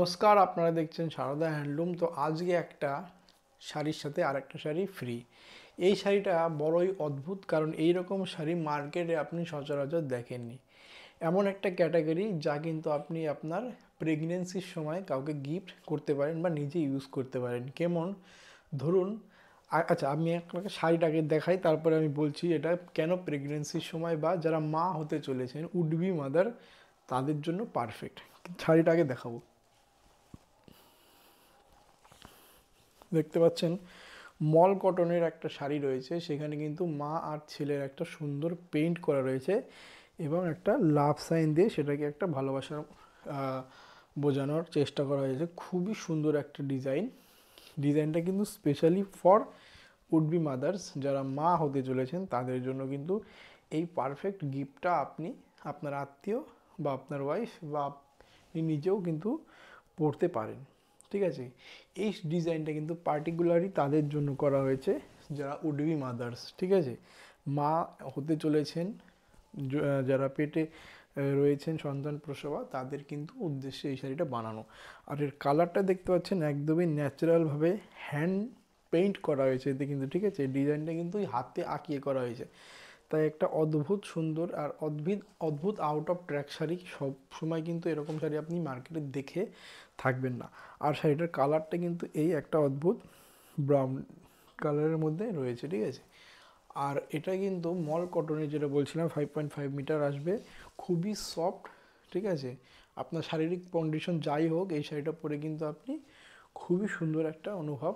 নমস্কার, আপনারা দেখছেন সারদা হ্যান্ডলুম। তো আজকে একটা শাড়ির সাথে আরেকটা শাড়ি ফ্রি। এই শাড়িটা বড়ই অদ্ভুত, কারণ এই রকম শাড়ি মার্কেটে আপনি সচরাচর দেখেননি। এমন একটা ক্যাটাগরি যা কিন্তু আপনি আপনার প্রেগনেন্সির সময় কাউকে গিফট করতে পারেন বা নিজে ইউজ করতে পারেন। কেমন, ধরুন আচ্ছা, আমি আপনাকে শাড়িটাকে দেখাই, তারপরে আমি বলছি এটা কেন প্রেগনেন্সির সময় বা যারা মা হতে চলেছেন, উড বি মাদার, তাদের জন্য পারফেক্ট। শাড়িটাকে দেখাবো। দেখতে পাচ্ছেন মল কটনের একটা শাড়ি রয়েছে, সেখানে কিন্তু মা আর ছেলের একটা সুন্দর পেইন্ট করা রয়েছে এবং একটা লাভ সাইন দিয়ে সেটাকে একটা ভালোবাসার বোঝানোর চেষ্টা করা হয়েছে। খুবই সুন্দর একটা ডিজাইনটা কিন্তু specially for would be mothers, যারা মা হতে চলেছেন তাদের জন্য কিন্তু এই পারফেক্ট গিফটটা আপনি আপনার আত্মীয় বা আপনার ওয়াইফ বা আপনি নিজেও কিন্তু পড়তে পারেন। ঠিক আছে, এই ডিজাইনটা কিন্তু পার্টিকুলারলি তাদের জন্য করা হয়েছে যারা উড বি মাদার্স। ঠিক আছে, মা হতে চলেছেন, যারা পেটে রয়েছেন সন্তান প্রসবা, তাদের কিন্তু উদ্দেশ্যে এই শাড়িটা বানানো। আর এর কালারটা দেখতে পাচ্ছেন একদমই ন্যাচারালভাবে হ্যান্ড পেইন্ট করা হয়েছে এতে কিন্তু। ঠিক আছে, ডিজাইনটা কিন্তু হাতে আঁকিয়ে করা হয়েছে, তাই একটা অদ্ভুত সুন্দর আর অদ্ভুত আউট অফ ট্র্যাক শাড়ি। সব সময় কিন্তু এরকম শাড়ি আপনি মার্কেটে দেখে থাকবেন না। আর শাড়িটার কালারটা কিন্তু এই একটা অদ্ভুত ব্রাউন কালারের মধ্যে রয়েছে। ঠিক আছে, আর এটা কিন্তু মল কটনের, যেটা বলছিলাম 5.5 মিটার আসবে, খুবই সফট। ঠিক আছে, আপনার শারীরিক কন্ডিশন যাই হোক, এই শাড়িটা পরে কিন্তু আপনি খুবই সুন্দর একটা অনুভব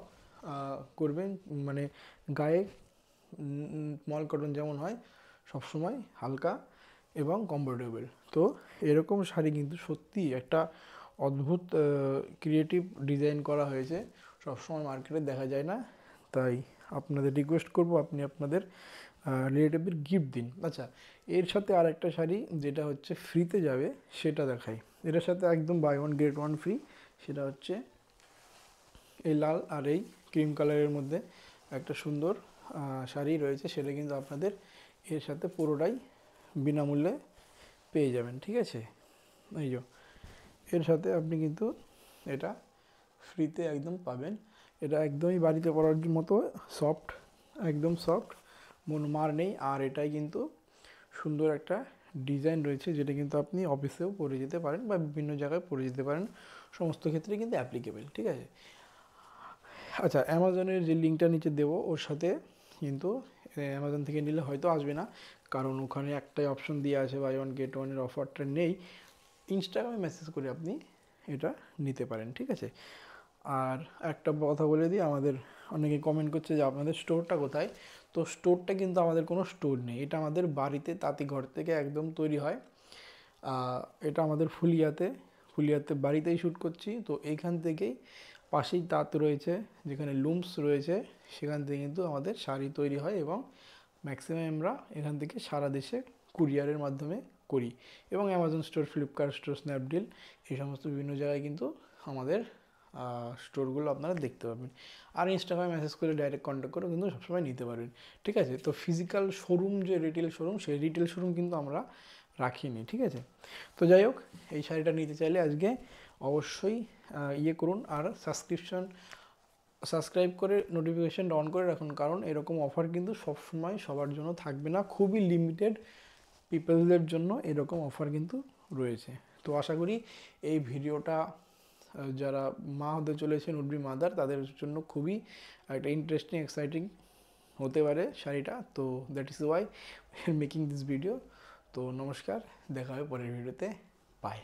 করবেন। মানে গায়ে মল কটন যেমন হয় সবসময় হালকা এবং কমফোর্টেবল, তো এরকম শাড়ি কিন্তু সত্যি একটা অদ্ভুত ক্রিয়েটিভ ডিজাইন করা হয়েছে, সবসময় মার্কেটে দেখা যায় না। তাই আপনাদের রিকোয়েস্ট করব আপনি আপনাদের রিলেটিভদের গিফট দিন। আচ্ছা, এর সাথে আর একটা শাড়ি যেটা হচ্ছে ফ্রিতে যাবে সেটা দেখাই। এটার সাথে একদম buy one get one free. সেটা হচ্ছে এই লাল আর এই ক্রিম কালারের মধ্যে একটা সুন্দর শাড়ি রয়েছে, সেটা কিন্তু আপনাদের এর সাথে পুরোটাই বিনামূল্যে পেয়ে যাবেন। ঠিক আছে, এই যে এর সাথে আপনি কিন্তু এটা ফ্রিতে একদম পাবেন। এটা একদমই বাড়িতে পরার মতো সফট, একদম সফট, মন মার নেই। আর এটাই কিন্তু সুন্দর একটা ডিজাইন রয়েছে, যেটা কিন্তু আপনি অফিসেও পরে যেতে পারেন বা বিভিন্ন জায়গায় পরে যেতে পারেন, সমস্ত ক্ষেত্রে কিন্তু অ্যাপ্লিকেবল। ঠিক আছে, আচ্ছা, অ্যামাজনের যে লিঙ্কটা নিচে দেবো ওর সাথে কিন্তু অ্যামাজন থেকে নিলে হয়তো আসবে না, কারণ ওখানে একটাই অপশন দিয়ে আছে বাই ওয়ান গেট ওয়ানের অফারটা নেই। ইনস্টাগ্রামে মেসেজ করে আপনি এটা নিতে পারেন। ঠিক আছে, আর একটা কথা বলে দিই, আমাদের অনেকে কমেন্ট করছে যে আপনাদের স্টোরটা কোথায়। তো স্টোরটা কিন্তু আমাদের কোনো স্টোর নেই, এটা আমাদের বাড়িতে তাঁতিঘর থেকে একদম তৈরি হয়। এটা আমাদের ফুলিয়াতে বাড়িতেই শ্যুট করছি। তো এইখান থেকেই পাশেই তাঁত রয়েছে, যেখানে লুমস রয়েছে, সেখান থেকে কিন্তু আমাদের শাড়ি তৈরি হয় এবং ম্যাক্সিমাম আমরা এখান থেকে সারা দেশে কুরিয়ারের মাধ্যমে করি। এবং Amazon store, Flipkart store, Snapdeal, এই সমস্ত বিভিন্ন জায়গায় কিন্তু আমাদের স্টোরগুলো আপনারা দেখতে পাবেন। আর ইনস্টাগ্রামে মেসেজ করে ডাইরেক্ট কন্ট্যাক্ট করে কিন্তু সবসময় নিতে পারবেন। ঠিক আছে, তো ফিজিক্যাল শোরুম, যে রিটেল শোরুম, সেই রিটেল শোরুম কিন্তু আমরা রাখিনি। ঠিক আছে, তো যাই হোক, এই শাড়িটা নিতে চাইলে আজকে অবশ্যই ইয়ে করুন, আর সাবস্ক্রাইব করে নোটিফিকেশান অন করে রাখুন, কারণ এরকম অফার কিন্তু সবসময় সবার জন্য থাকবে না, খুবই লিমিটেড পিপলদের জন্য এরকম অফার কিন্তু রয়েছে। তো আশা করি এই ভিডিওটা যারা মা হতে চলেছেন, উড বি মাদার, তাদের জন্য খুবই একটা ইন্টারেস্টিং, এক্সাইটিং হতে পারে শাড়িটা। তো that is Y making this video. তো নমস্কার, দেখা হবে পরের ভিডিওতে, বাই।